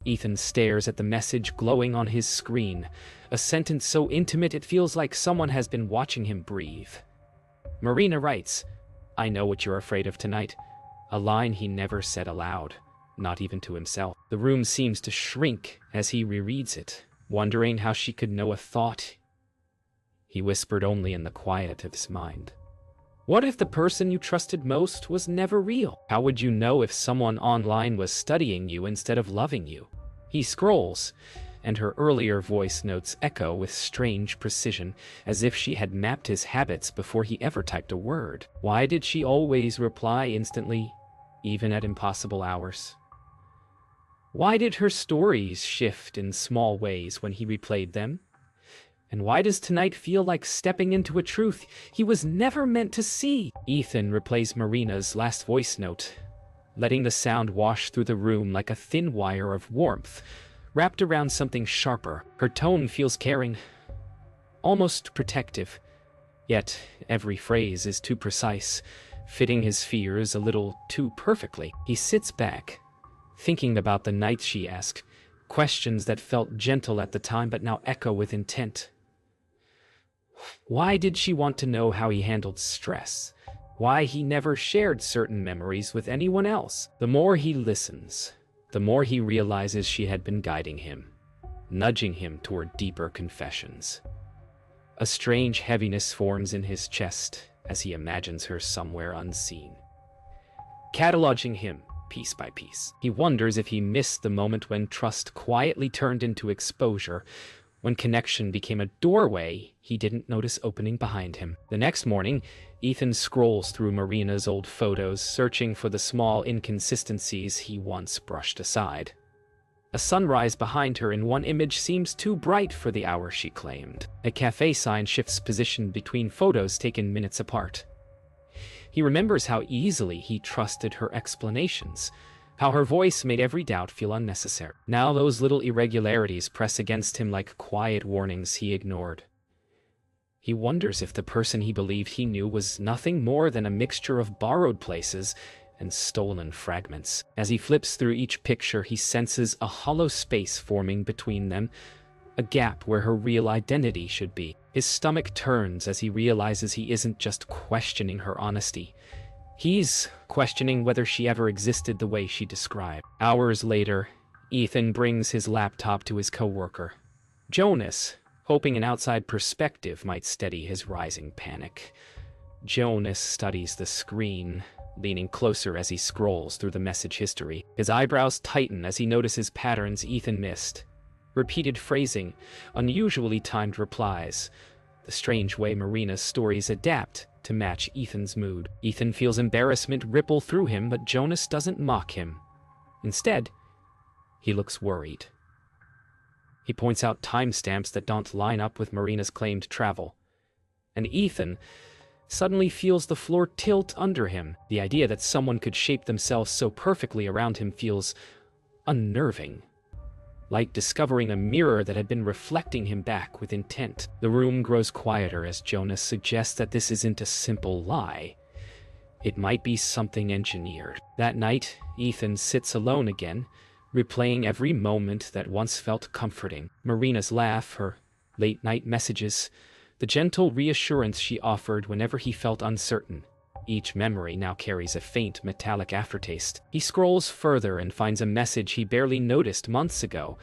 Ethan stares at the message glowing on his screen, a sentence so intimate it feels like someone has been watching him breathe. Marina writes, "I know what you're afraid of tonight," a line he never said aloud, not even to himself. The room seems to shrink as he rereads it, wondering how she could know a thought he whispered only in the quiet of his mind. What if the person you trusted most was never real? How would you know if someone online was studying you instead of loving you? He scrolls, and her earlier voice notes echo with strange precision, as if she had mapped his habits before he ever typed a word. Why did she always reply instantly, even at impossible hours? Why did her stories shift in small ways when he replayed them? And why does tonight feel like stepping into a truth he was never meant to see? Ethan replays Marina's last voice note, letting the sound wash through the room like a thin wire of warmth, wrapped around something sharper. Her tone feels caring, almost protective, yet every phrase is too precise, fitting his fears a little too perfectly. He sits back, thinking about the night she asked, questions that felt gentle at the time but now echo with intent. Why did she want to know how he handled stress? Why he never shared certain memories with anyone else? The more he listens, the more he realizes she had been guiding him, nudging him toward deeper confessions. A strange heaviness forms in his chest as he imagines her somewhere unseen, cataloging him piece by piece. He wonders if he missed the moment when trust quietly turned into exposure, when connection became a doorway he didn't notice opening behind him. The next morning, Ethan scrolls through Marina's old photos, searching for the small inconsistencies he once brushed aside. A sunrise behind her in one image seems too bright for the hour she claimed. A cafe sign shifts position between photos taken minutes apart. He remembers how easily he trusted her explanations, how her voice made every doubt feel unnecessary. Now those little irregularities press against him like quiet warnings he ignored. He wonders if the person he believed he knew was nothing more than a mixture of borrowed places and stolen fragments. As he flips through each picture, he senses a hollow space forming between them, a gap where her real identity should be. His stomach turns as he realizes he isn't just questioning her honesty. He's questioning whether she ever existed the way she described. Hours later, Ethan brings his laptop to his coworker, Jonas, hoping an outside perspective might steady his rising panic. Jonas studies the screen, leaning closer as he scrolls through the message history. His eyebrows tighten as he notices patterns Ethan missed. Repeated phrasing, unusually timed replies, the strange way Marina's stories adapt to match Ethan's mood. Ethan feels embarrassment ripple through him, but Jonas doesn't mock him. Instead, he looks worried. He points out timestamps that don't line up with Marina's claimed travel. And Ethan suddenly feels the floor tilt under him. The idea that someone could shape themselves so perfectly around him feels unnerving, like discovering a mirror that had been reflecting him back with intent. The room grows quieter as Jonas suggests that this isn't a simple lie. It might be something engineered. That night, Ethan sits alone again, replaying every moment that once felt comforting. Marina's laugh, her late-night messages, the gentle reassurance she offered whenever he felt uncertain. Each memory now carries a faint metallic aftertaste. He scrolls further and finds a message he barely noticed months ago.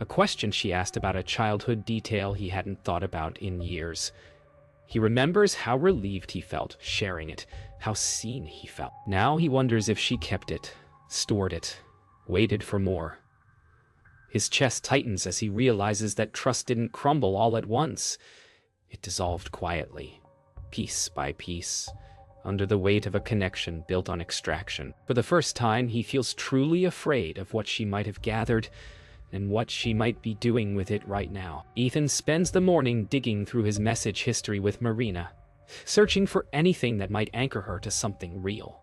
A question she asked about a childhood detail he hadn't thought about in years. He remembers how relieved he felt sharing it, how seen he felt. Now he wonders if she kept it, stored it, waited for more. His chest tightens as he realizes that trust didn't crumble all at once. It dissolved quietly, piece by piece, under the weight of a connection built on extraction. For the first time, he feels truly afraid of what she might have gathered and what she might be doing with it right now. Ethan spends the morning digging through his message history with Marina, searching for anything that might anchor her to something real.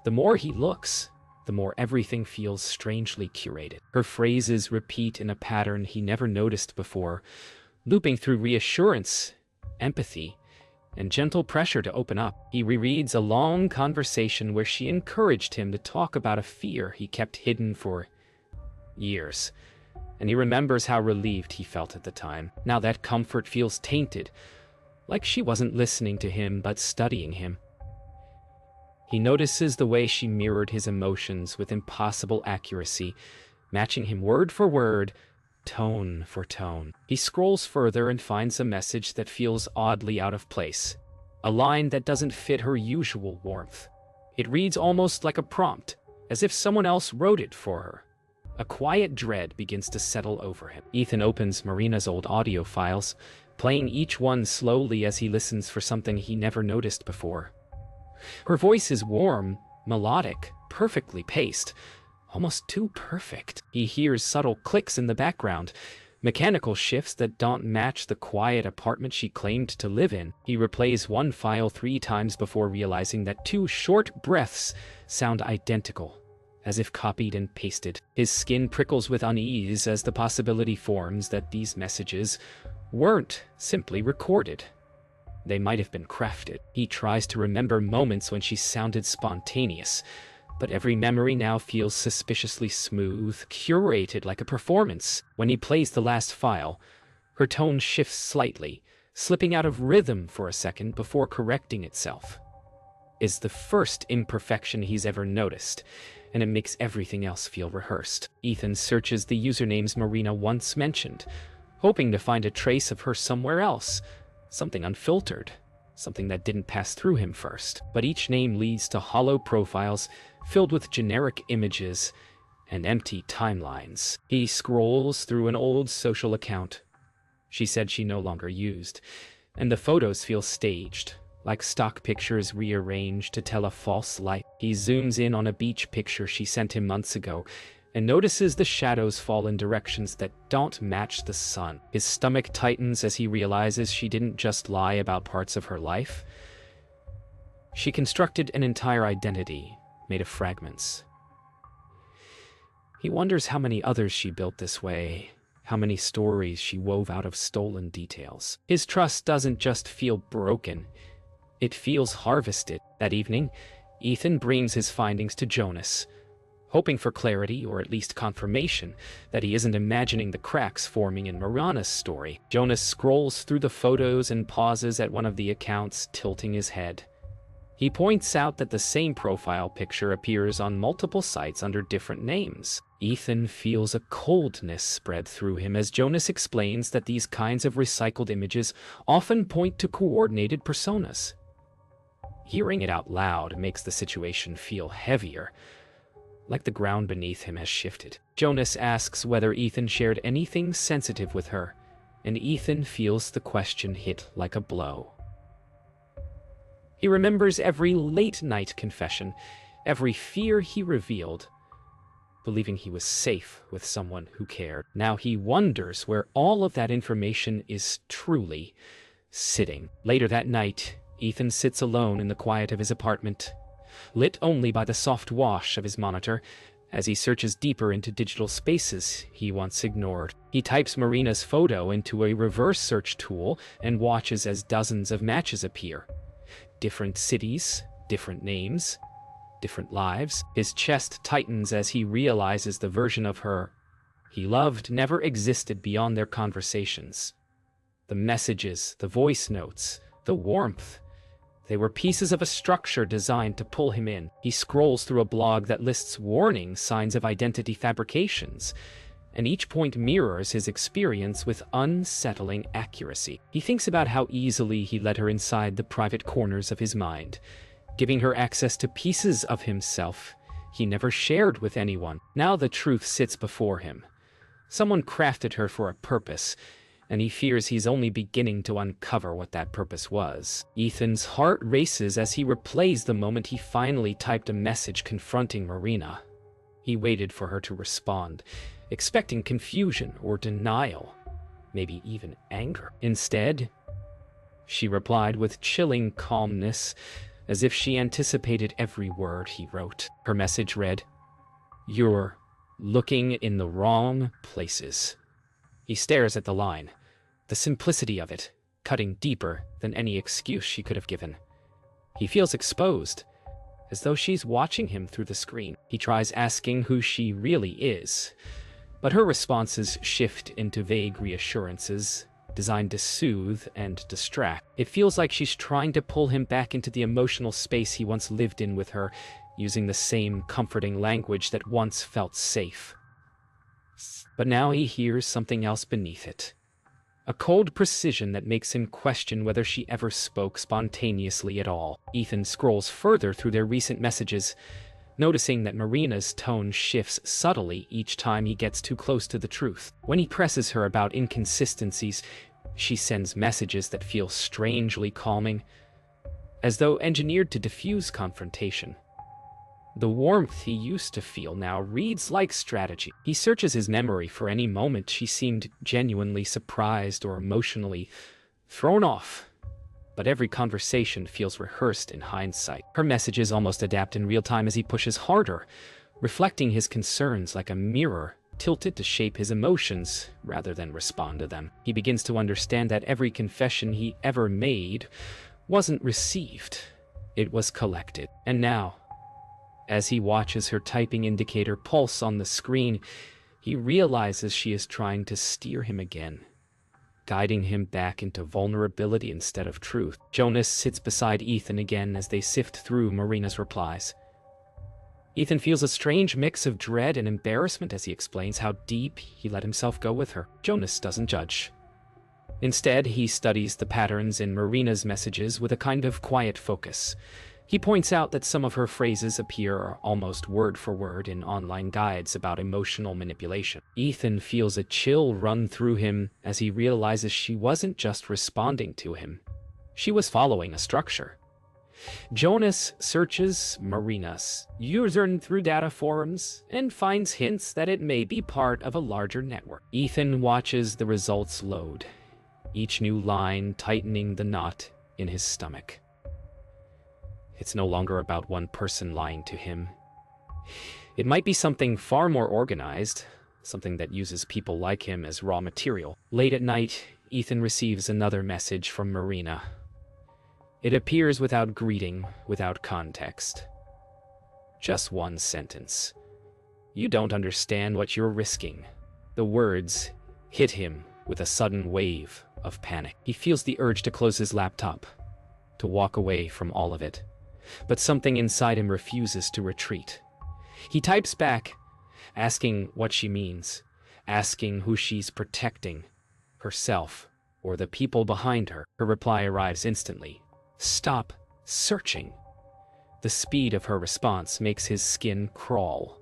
The more he looks, the more everything feels strangely curated. Her phrases repeat in a pattern he never noticed before, looping through reassurance, empathy, and gentle pressure to open up. He rereads a long conversation where she encouraged him to talk about a fear he kept hidden for Years. And he remembers how relieved he felt at the time. Now that comfort feels tainted, like she wasn't listening to him but studying him. He notices the way she mirrored his emotions with impossible accuracy, matching him word for word, tone for tone. He scrolls further and finds a message that feels oddly out of place, a line that doesn't fit her usual warmth. It reads almost like a prompt, as if someone else wrote it for her. A quiet dread begins to settle over him. Ethan opens Marina's old audio files, playing each one slowly as he listens for something he never noticed before. Her voice is warm, melodic, perfectly paced, almost too perfect. He hears subtle clicks in the background, mechanical shifts that don't match the quiet apartment she claimed to live in. He replays one file 3 times before realizing that 2 short breaths sound identical, as if copied and pasted. His skin prickles with unease as the possibility forms that these messages weren't simply recorded. They might have been crafted. He tries to remember moments when she sounded spontaneous, but every memory now feels suspiciously smooth, curated like a performance. When he plays the last file, her tone shifts slightly, slipping out of rhythm for a second before correcting itself. It's the first imperfection he's ever noticed, and it makes everything else feel rehearsed. Ethan searches the usernames Marina once mentioned, hoping to find a trace of her somewhere else, something unfiltered, something that didn't pass through him first. But each name leads to hollow profiles filled with generic images and empty timelines. He scrolls through an old social account she said she no longer used, and the photos feel staged, like stock pictures rearranged to tell a false lie. He zooms in on a beach picture she sent him months ago and notices the shadows fall in directions that don't match the sun. His stomach tightens as he realizes she didn't just lie about parts of her life. She constructed an entire identity made of fragments. He wonders how many others she built this way, how many stories she wove out of stolen details. His trust doesn't just feel broken, it feels harvested. That evening, Ethan brings his findings to Jonas, hoping for clarity or at least confirmation that he isn't imagining the cracks forming in Marina's story. Jonas scrolls through the photos and pauses at one of the accounts, tilting his head. He points out that the same profile picture appears on multiple sites under different names. Ethan feels a coldness spread through him as Jonas explains that these kinds of recycled images often point to coordinated personas. Hearing it out loud makes the situation feel heavier, like the ground beneath him has shifted. Jonas asks whether Ethan shared anything sensitive with her, and Ethan feels the question hit like a blow. He remembers every late-night confession, every fear he revealed, believing he was safe with someone who cared. Now he wonders where all of that information is truly sitting. Later that night, Ethan sits alone in the quiet of his apartment, lit only by the soft wash of his monitor, as he searches deeper into digital spaces he once ignored. He types Marina's photo into a reverse search tool and watches as dozens of matches appear. Different cities, different names, different lives. His chest tightens as he realizes the version of her he loved never existed beyond their conversations. The messages, the voice notes, the warmth, they were pieces of a structure designed to pull him in. He scrolls through a blog that lists warning signs of identity fabrications, and each point mirrors his experience with unsettling accuracy. He thinks about how easily he let her inside the private corners of his mind, giving her access to pieces of himself he never shared with anyone. Now the truth sits before him. Someone crafted her for a purpose, and he fears he's only beginning to uncover what that purpose was. Ethan's heart races as he replays the moment he finally typed a message confronting Marina. He waited for her to respond, expecting confusion or denial, maybe even anger. Instead, she replied with chilling calmness, as if she anticipated every word he wrote. Her message read, "You're looking in the wrong places." He stares at the line, the simplicity of it cutting deeper than any excuse she could have given. He feels exposed, as though she's watching him through the screen. He tries asking who she really is, but her responses shift into vague reassurances, designed to soothe and distract. It feels like she's trying to pull him back into the emotional space he once lived in with her, using the same comforting language that once felt safe. But now he hears something else beneath it. A cold precision that makes him question whether she ever spoke spontaneously at all. Ethan scrolls further through their recent messages, noticing that Marina's tone shifts subtly each time he gets too close to the truth. When he presses her about inconsistencies, she sends messages that feel strangely calming, as though engineered to diffuse confrontation. The warmth he used to feel now reads like strategy. He searches his memory for any moment she seemed genuinely surprised or emotionally thrown off, but every conversation feels rehearsed in hindsight. Her messages almost adapt in real time as he pushes harder, reflecting his concerns like a mirror tilted to shape his emotions rather than respond to them. He begins to understand that every confession he ever made wasn't received, it was collected. And now, as he watches her typing indicator pulse on the screen, he realizes she is trying to steer him again, guiding him back into vulnerability instead of truth. Jonas sits beside Ethan again as they sift through Marina's replies. Ethan feels a strange mix of dread and embarrassment as he explains how deep he let himself go with her. Jonas doesn't judge. Instead, he studies the patterns in Marina's messages with a kind of quiet focus. He points out that some of her phrases appear almost word for word in online guides about emotional manipulation. Ethan feels a chill run through him as he realizes she wasn't just responding to him. She was following a structure. Jonas searches Marina's username through data forums and finds hints that it may be part of a larger network. Ethan watches the results load, each new line tightening the knot in his stomach. It's no longer about one person lying to him. It might be something far more organized, something that uses people like him as raw material. Late at night, Ethan receives another message from Marina. It appears without greeting, without context. Just one sentence. "You don't understand what you're risking." The words hit him with a sudden wave of panic. He feels the urge to close his laptop, to walk away from all of it. But something inside him refuses to retreat. He types back, asking what she means, asking who she's protecting, herself or the people behind her. Her reply arrives instantly. "Stop searching." The speed of her response makes his skin crawl.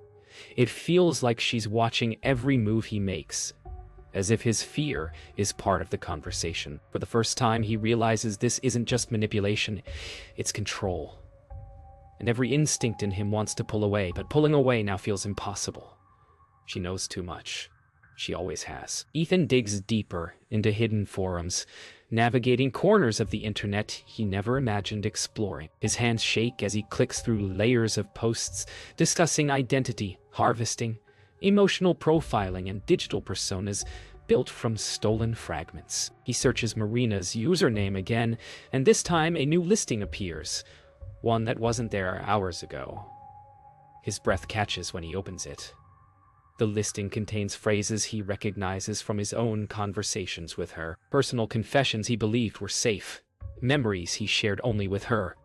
It feels like she's watching every move he makes, as if his fear is part of the conversation. For the first time, he realizes this isn't just manipulation, it's control. And every instinct in him wants to pull away, but pulling away now feels impossible. She knows too much. She always has. Ethan digs deeper into hidden forums, navigating corners of the internet he never imagined exploring. His hands shake as he clicks through layers of posts discussing identity, harvesting, emotional profiling, and digital personas built from stolen fragments. He searches Marina's username again, and this time a new listing appears. One that wasn't there hours ago. His breath catches when he opens it. The listing contains phrases he recognizes from his own conversations with her, personal confessions he believed were safe, memories he shared only with her.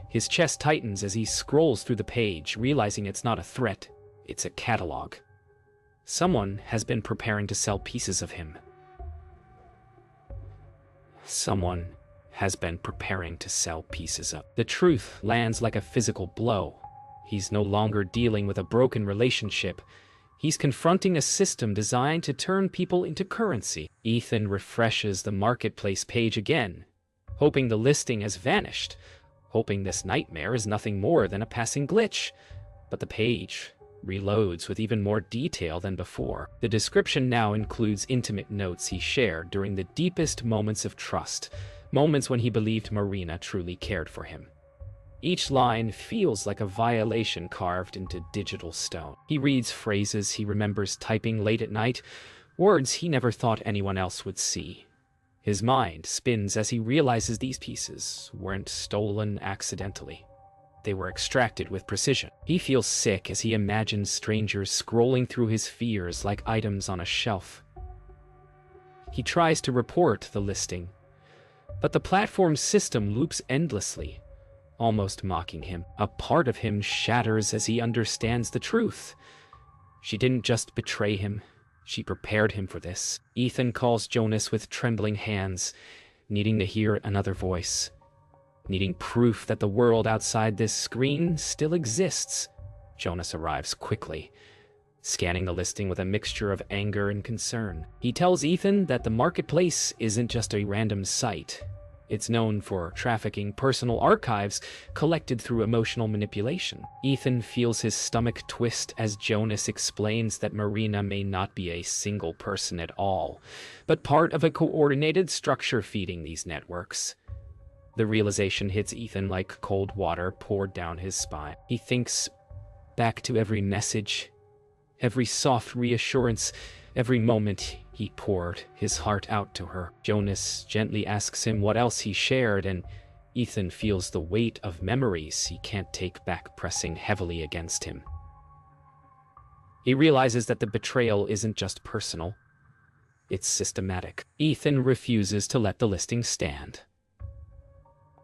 His chest tightens as he scrolls through the page, realizing it's not a threat, it's a catalog. Someone has been preparing to sell pieces of him. Someone has been preparing to sell pieces of. The truth lands like a physical blow. He's no longer dealing with a broken relationship. He's confronting a system designed to turn people into currency. Ethan refreshes the marketplace page again, hoping the listing has vanished, hoping this nightmare is nothing more than a passing glitch. But the page reloads with even more detail than before. The description now includes intimate notes he shared during the deepest moments of trust, moments when he believed Marina truly cared for him. Each line feels like a violation carved into digital stone. He reads phrases he remembers typing late at night, words he never thought anyone else would see. His mind spins as he realizes these pieces weren't stolen accidentally. They were extracted with precision. He feels sick as he imagines strangers scrolling through his fears like items on a shelf. He tries to report the listing, but the platform's system loops endlessly, almost mocking him. A part of him shatters as he understands the truth. She didn't just betray him, she prepared him for this. Ethan calls Jonas with trembling hands, needing to hear another voice, needing proof that the world outside this screen still exists. Jonas arrives quickly, scanning the listing with a mixture of anger and concern. He tells Ethan that the marketplace isn't just a random site. It's known for trafficking personal archives collected through emotional manipulation. Ethan feels his stomach twist as Jonas explains that Marina may not be a single person at all, but part of a coordinated structure feeding these networks. The realization hits Ethan like cold water poured down his spine. He thinks back to every message, every soft reassurance, every moment he poured his heart out to her. Jonas gently asks him what else he shared, and Ethan feels the weight of memories he can't take back pressing heavily against him. He realizes that the betrayal isn't just personal, it's systematic. Ethan refuses to let the listing stand.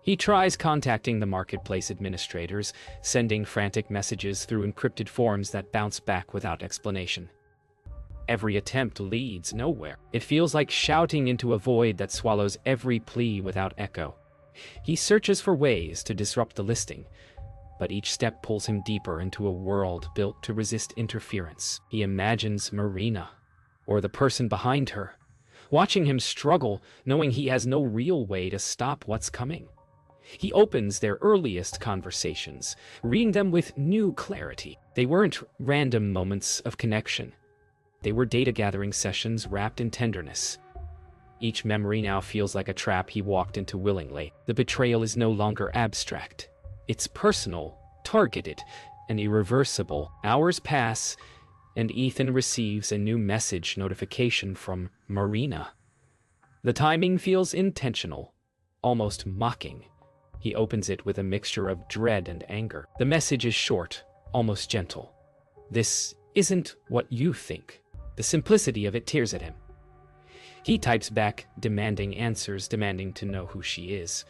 He tries contacting the marketplace administrators, sending frantic messages through encrypted forms that bounce back without explanation. Every attempt leads nowhere. It feels like shouting into a void that swallows every plea without echo. He searches for ways to disrupt the listing, but each step pulls him deeper into a world built to resist interference. He imagines Marina, or the person behind her, watching him struggle, knowing he has no real way to stop what's coming. He opens their earliest conversations, reading them with new clarity. They weren't random moments of connection. They were data-gathering sessions wrapped in tenderness. Each memory now feels like a trap he walked into willingly. The betrayal is no longer abstract. It's personal, targeted, and irreversible. Hours pass, and Ethan receives a new message notification from Marina. The timing feels intentional, almost mocking. He opens it with a mixture of dread and anger. The message is short, almost gentle. "This isn't what you think." The simplicity of it tears at him. He types back, demanding answers, demanding to know who she is,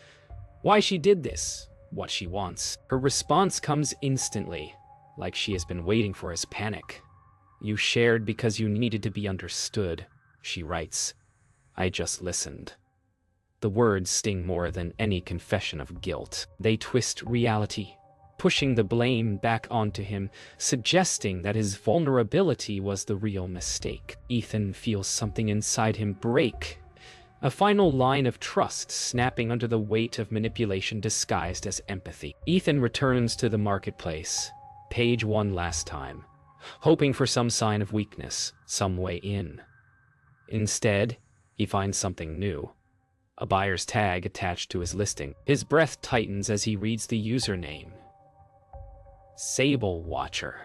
why she did this, what she wants. Her response comes instantly, like she has been waiting for his panic. "You shared because you needed to be understood," she writes. "I just listened." The words sting more than any confession of guilt. They twist reality, pushing the blame back onto him, suggesting that his vulnerability was the real mistake. Ethan feels something inside him break, a final line of trust snapping under the weight of manipulation disguised as empathy. Ethan returns to the marketplace, page one last time, hoping for some sign of weakness, some way in. Instead, he finds something new. A buyer's tag attached to his listing. His breath tightens as he reads the username. Sable Watcher.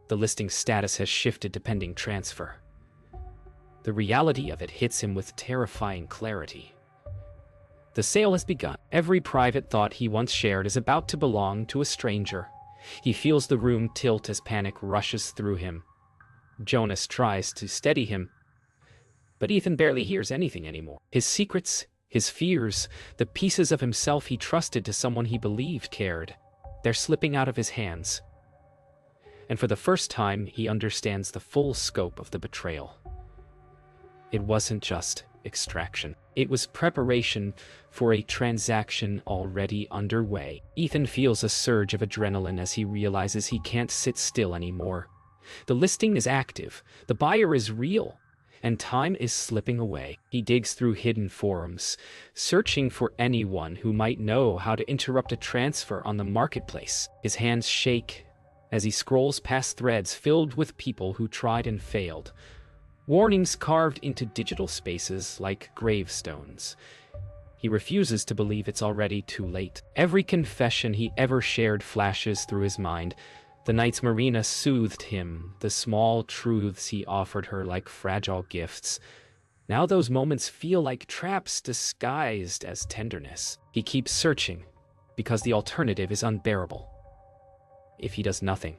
The listing status has shifted to pending transfer. The reality of it hits him with terrifying clarity. The sale has begun. Every private thought he once shared is about to belong to a stranger. He feels the room tilt as panic rushes through him. Jonas tries to steady him, but Ethan barely hears anything anymore. His secrets, his fears, the pieces of himself he trusted to someone he believed cared, they're slipping out of his hands. And for the first time, he understands the full scope of the betrayal. It wasn't just extraction. It was preparation for a transaction already underway. Ethan feels a surge of adrenaline as he realizes he can't sit still anymore. The listing is active, the buyer is real, and time is slipping away. He digs through hidden forums, searching for anyone who might know how to interrupt a transfer on the marketplace. His hands shake as he scrolls past threads filled with people who tried and failed, warnings carved into digital spaces like gravestones. He refuses to believe it's already too late. Every confession he ever shared flashes through his mind. The nights Marina soothed him, the small truths he offered her like fragile gifts. Now those moments feel like traps disguised as tenderness. He keeps searching, because the alternative is unbearable. If he does nothing,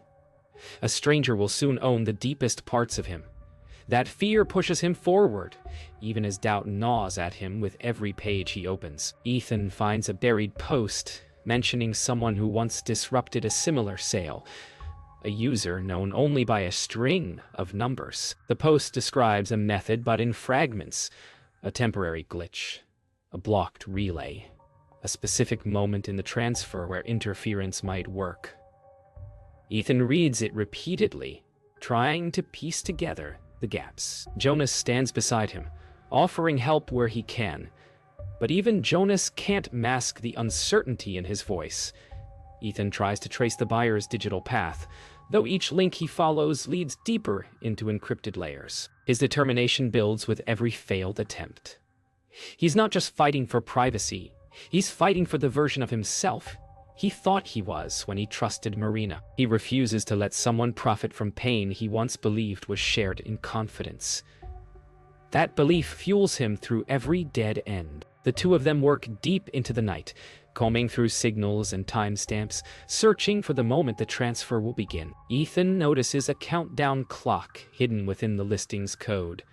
a stranger will soon own the deepest parts of him. That fear pushes him forward, even as doubt gnaws at him with every page he opens. Ethan finds a buried post mentioning someone who once disrupted a similar sale, a user known only by a string of numbers. The post describes a method but in fragments, a temporary glitch, a blocked relay, a specific moment in the transfer where interference might work. Ethan reads it repeatedly, trying to piece together the gaps. Jonas stands beside him, offering help where he can, but even Jonas can't mask the uncertainty in his voice. Ethan tries to trace the buyer's digital path, though each link he follows leads deeper into encrypted layers. His determination builds with every failed attempt. He's not just fighting for privacy, he's fighting for the version of himself he thought he was when he trusted Marina. He refuses to let someone profit from pain he once believed was shared in confidence. That belief fuels him through every dead end. The two of them work deep into the night, combing through signals and timestamps, searching for the moment the transfer will begin. Ethan notices a countdown clock hidden within the listing's code,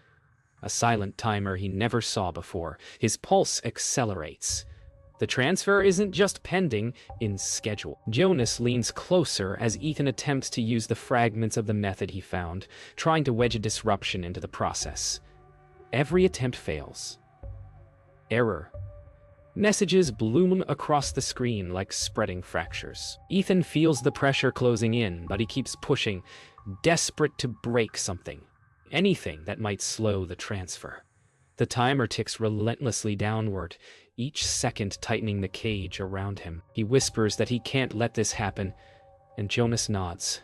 a silent timer he never saw before. His pulse accelerates. The transfer isn't just pending, in schedule. Jonas leans closer as Ethan attempts to use the fragments of the method he found, trying to wedge a disruption into the process. Every attempt fails. Error. Messages bloom across the screen like spreading fractures. Ethan feels the pressure closing in, but he keeps pushing, desperate to break something. Anything that might slow the transfer. The timer ticks relentlessly downward, each second tightening the cage around him. He whispers that he can't let this happen, and Jonas nods,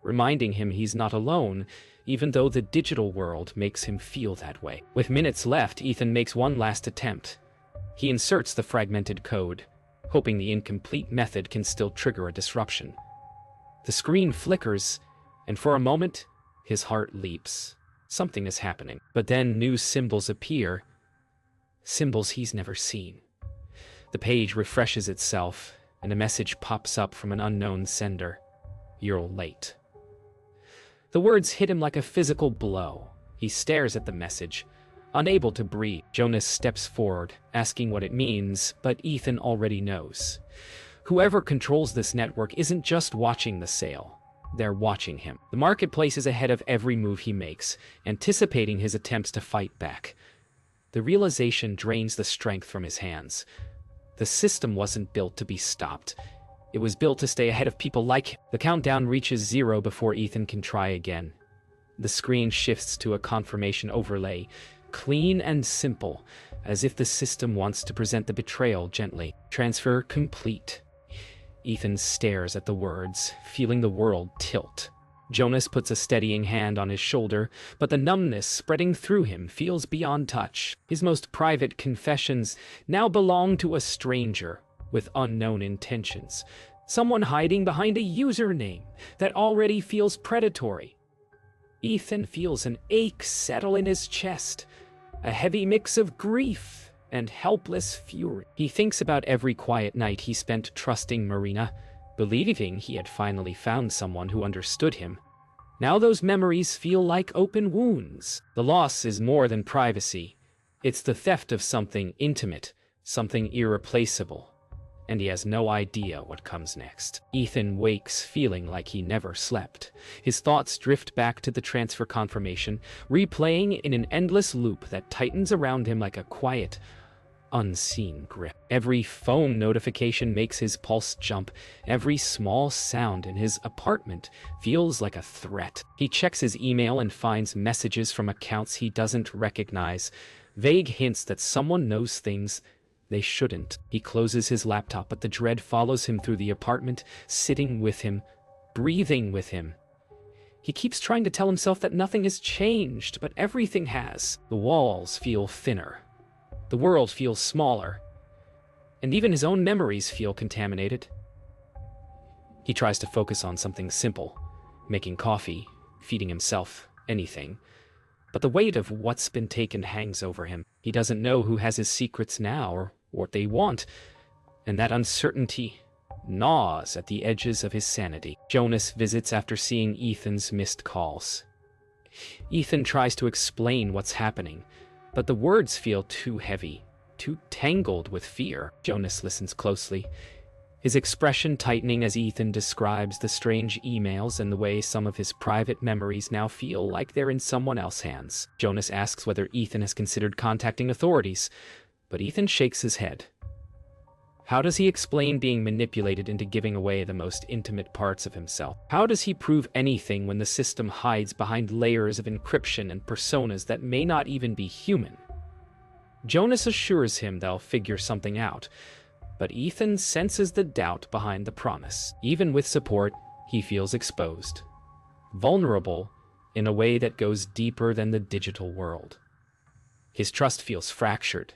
reminding him he's not alone, even though the digital world makes him feel that way. With minutes left, Ethan makes one last attempt. He inserts the fragmented code, hoping the incomplete method can still trigger a disruption. The screen flickers, and for a moment, his heart leaps. Something is happening. But then new symbols appear, symbols he's never seen. The page refreshes itself, and a message pops up from an unknown sender. "You're late." The words hit him like a physical blow. He stares at the message, unable to breathe. Jonas steps forward, asking what it means, but Ethan already knows. Whoever controls this network isn't just watching the sale. They're watching him. The marketplace is ahead of every move he makes, anticipating his attempts to fight back. The realization drains the strength from his hands. The system wasn't built to be stopped. It was built to stay ahead of people like him. The countdown reaches 0 before Ethan can try again. The screen shifts to a confirmation overlay, clean and simple, as if the system wants to present the betrayal gently. Transfer complete. Ethan stares at the words, feeling the world tilt. Jonas puts a steadying hand on his shoulder, but the numbness spreading through him feels beyond touch. His most private confessions now belong to a stranger with unknown intentions, someone hiding behind a username that already feels predatory. Ethan feels an ache settle in his chest, a heavy mix of grief and helpless fury. He thinks about every quiet night he spent trusting Marina, believing he had finally found someone who understood him. Now those memories feel like open wounds. The loss is more than privacy. It's the theft of something intimate, something irreplaceable, and he has no idea what comes next. Ethan wakes feeling like he never slept. His thoughts drift back to the transfer confirmation, replaying in an endless loop that tightens around him like a quiet, unseen grip. Every phone notification makes his pulse jump. Every small sound in his apartment feels like a threat. He checks his email and finds messages from accounts he doesn't recognize, vague hints that someone knows things they shouldn't. He closes his laptop, but the dread follows him through the apartment, sitting with him, breathing with him. He keeps trying to tell himself that nothing has changed, but everything has. The walls feel thinner. The world feels smaller, and even his own memories feel contaminated. He tries to focus on something simple, making coffee, feeding himself, anything. But the weight of what's been taken hangs over him. He doesn't know who has his secrets now or what they want, and that uncertainty gnaws at the edges of his sanity. Jonas visits after seeing Ethan's missed calls. Ethan tries to explain what's happening, but the words feel too heavy, too tangled with fear. Jonas listens closely, his expression tightening as Ethan describes the strange emails and the way some of his private memories now feel like they're in someone else's hands. Jonas asks whether Ethan has considered contacting authorities, but Ethan shakes his head. How does he explain being manipulated into giving away the most intimate parts of himself? How does he prove anything when the system hides behind layers of encryption and personas that may not even be human? Jonas assures him they'll figure something out, but Ethan senses the doubt behind the promise. Even with support, he feels exposed, vulnerable in a way that goes deeper than the digital world. His trust feels fractured,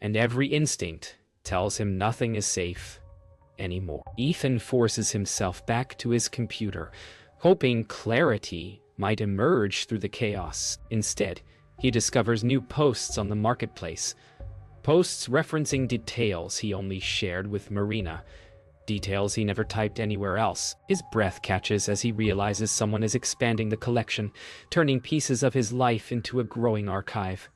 and every instinct tells him nothing is safe anymore. Ethan forces himself back to his computer, hoping clarity might emerge through the chaos. Instead, he discovers new posts on the marketplace, posts referencing details he only shared with Marina, details he never typed anywhere else. His breath catches as he realizes someone is expanding the collection, turning pieces of his life into a growing archive.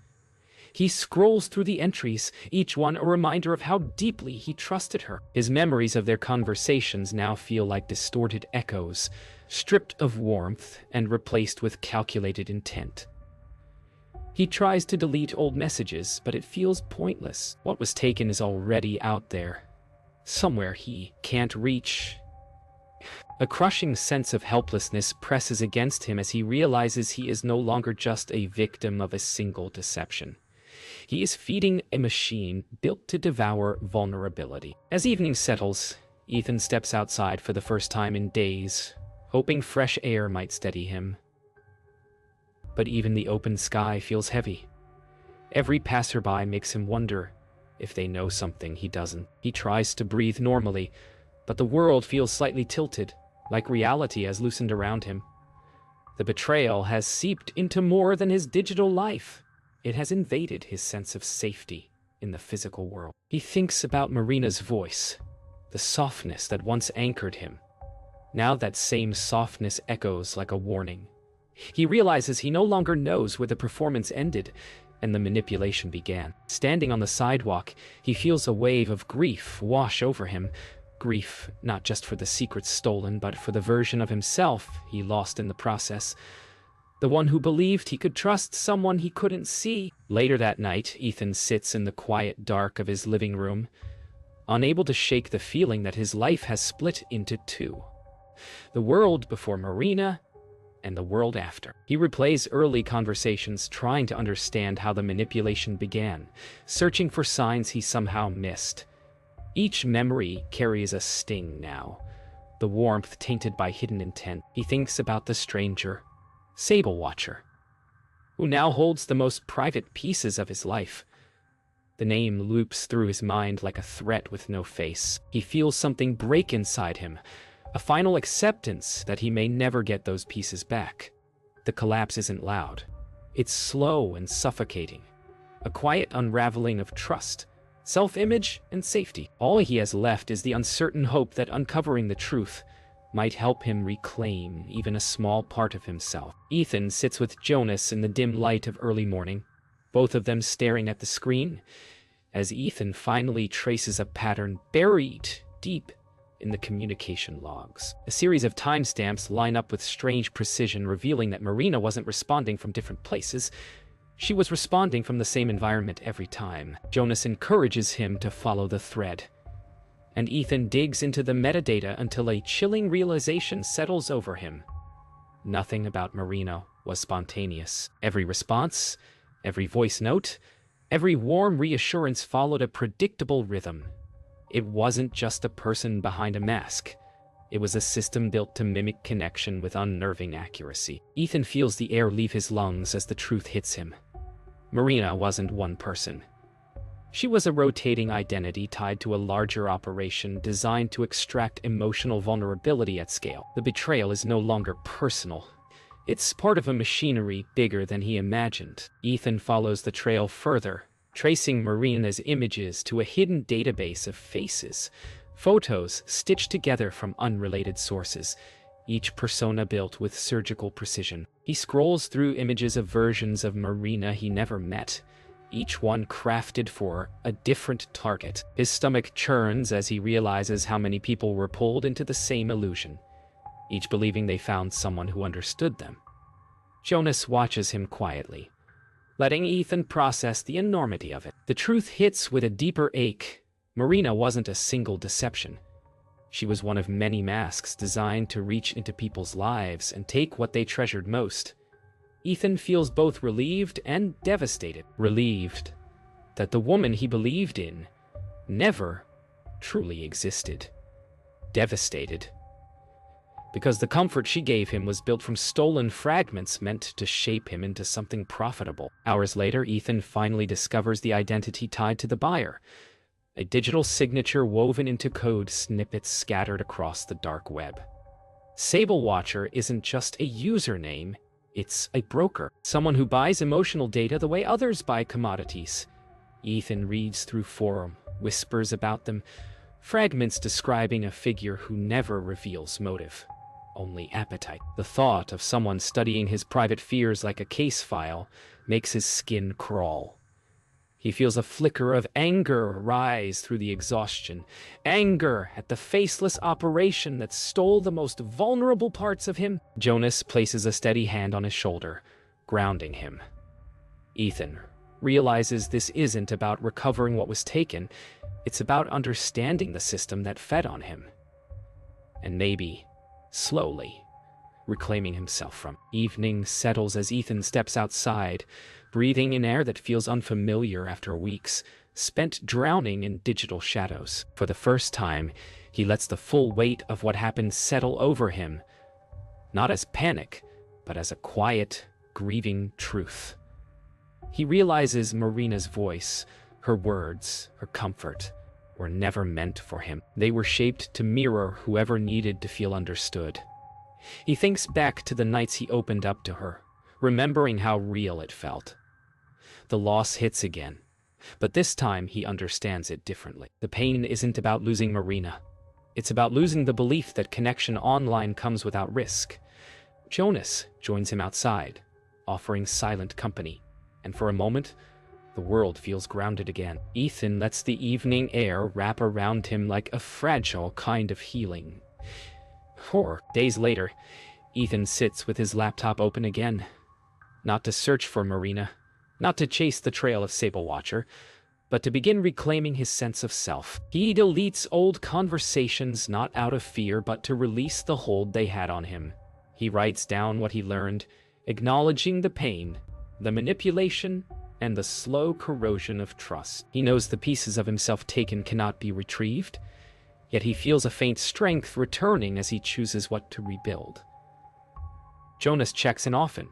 He scrolls through the entries, each one a reminder of how deeply he trusted her. His memories of their conversations now feel like distorted echoes, stripped of warmth and replaced with calculated intent. He tries to delete old messages, but it feels pointless. What was taken is already out there, somewhere he can't reach. A crushing sense of helplessness presses against him as he realizes he is no longer just a victim of a single deception. He is feeding a machine built to devour vulnerability. As evening settles, Ethan steps outside for the first time in days, hoping fresh air might steady him. But even the open sky feels heavy. Every passerby makes him wonder if they know something he doesn't. He tries to breathe normally, but the world feels slightly tilted, like reality has loosened around him. The betrayal has seeped into more than his digital life. It has invaded his sense of safety in the physical world. He thinks about Marina's voice, the softness that once anchored him. Now that same softness echoes like a warning. He realizes he no longer knows where the performance ended and the manipulation began. Standing on the sidewalk, he feels a wave of grief wash over him. Grief not just for the secrets stolen, but for the version of himself he lost in the process. The one who believed he could trust someone he couldn't see. Later that night, Ethan sits in the quiet dark of his living room, unable to shake the feeling that his life has split into two. The world before Marina and the world after. He replays early conversations, trying to understand how the manipulation began, searching for signs he somehow missed. Each memory carries a sting now, the warmth tainted by hidden intent. He thinks about the stranger, Sable Watcher, who now holds the most private pieces of his life. The name loops through his mind like a threat with no face. He feels something break inside him, a final acceptance that he may never get those pieces back. The collapse isn't loud. It's slow and suffocating. A quiet unraveling of trust, self-image, and safety. All he has left is the uncertain hope that uncovering the truth might help him reclaim even a small part of himself. Ethan sits with Jonas in the dim light of early morning, both of them staring at the screen, as Ethan finally traces a pattern buried deep in the communication logs. A series of timestamps line up with strange precision, revealing that Marina wasn't responding from different places. She was responding from the same environment every time. Jonas encourages him to follow the thread, and Ethan digs into the metadata until a chilling realization settles over him. Nothing about Marina was spontaneous. Every response, every voice note, every warm reassurance followed a predictable rhythm. It wasn't just a person behind a mask. It was a system built to mimic connection with unnerving accuracy. Ethan feels the air leave his lungs as the truth hits him. Marina wasn't one person. She was a rotating identity tied to a larger operation designed to extract emotional vulnerability at scale. The betrayal is no longer personal. It's part of a machinery bigger than he imagined. Ethan follows the trail further, tracing Marina's images to a hidden database of faces, Photos stitched together from unrelated sources, each persona built with surgical precision. He scrolls through images of versions of Marina he never met, each one crafted for a different target. His stomach churns as he realizes how many people were pulled into the same illusion, each believing they found someone who understood them. Jonas watches him quietly, letting Ethan process the enormity of it. The truth hits with a deeper ache. Marina wasn't a single deception. She was one of many masks designed to reach into people's lives and take what they treasured most. Ethan feels both relieved and devastated. Relieved that the woman he believed in never truly existed. Devastated because the comfort she gave him was built from stolen fragments meant to shape him into something profitable. Hours later, Ethan finally discovers the identity tied to the buyer. A digital signature woven into code snippets scattered across the dark web. Sable Watcher isn't just a username, it's a broker. Someone who buys emotional data the way others buy commodities. Ethan reads through forum, whispers about them, fragments describing a figure who never reveals motive, only appetite. The thought of someone studying his private fears like a case file makes his skin crawl. He feels a flicker of anger rise through the exhaustion. Anger at the faceless operation that stole the most vulnerable parts of him. Jonas places a steady hand on his shoulder, grounding him. Ethan realizes this isn't about recovering what was taken. It's about understanding the system that fed on him. And maybe, slowly, reclaiming himself from. Evening settles as Ethan steps outside, breathing in air that feels unfamiliar after weeks, spent drowning in digital shadows. For the first time, he lets the full weight of what happened settle over him, not as panic, but as a quiet, grieving truth. He realizes Marina's voice, her words, her comfort, were never meant for him. They were shaped to mirror whoever needed to feel understood. He thinks back to the nights he opened up to her, remembering how real it felt. The loss hits again, but this time he understands it differently. The pain isn't about losing Marina. It's about losing the belief that connection online comes without risk. Jonas joins him outside, offering silent company, and for a moment, the world feels grounded again. Ethan lets the evening air wrap around him like a fragile kind of healing. 4 days later, Ethan sits with his laptop open again, not to search for Marina, not to chase the trail of Sable Watcher, but to begin reclaiming his sense of self. He deletes old conversations not out of fear, but to release the hold they had on him. He writes down what he learned, acknowledging the pain, the manipulation, and the slow corrosion of trust. He knows the pieces of himself taken cannot be retrieved, yet he feels a faint strength returning as he chooses what to rebuild. Jonas checks in often,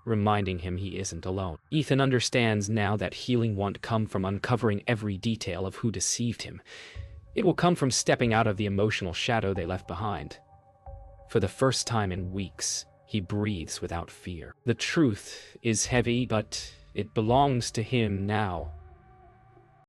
reminding him he isn't alone. Ethan understands now that healing won't come from uncovering every detail of who deceived him. It will come from stepping out of the emotional shadow they left behind. For the first time in weeks, he breathes without fear. The truth is heavy, but it belongs to him now.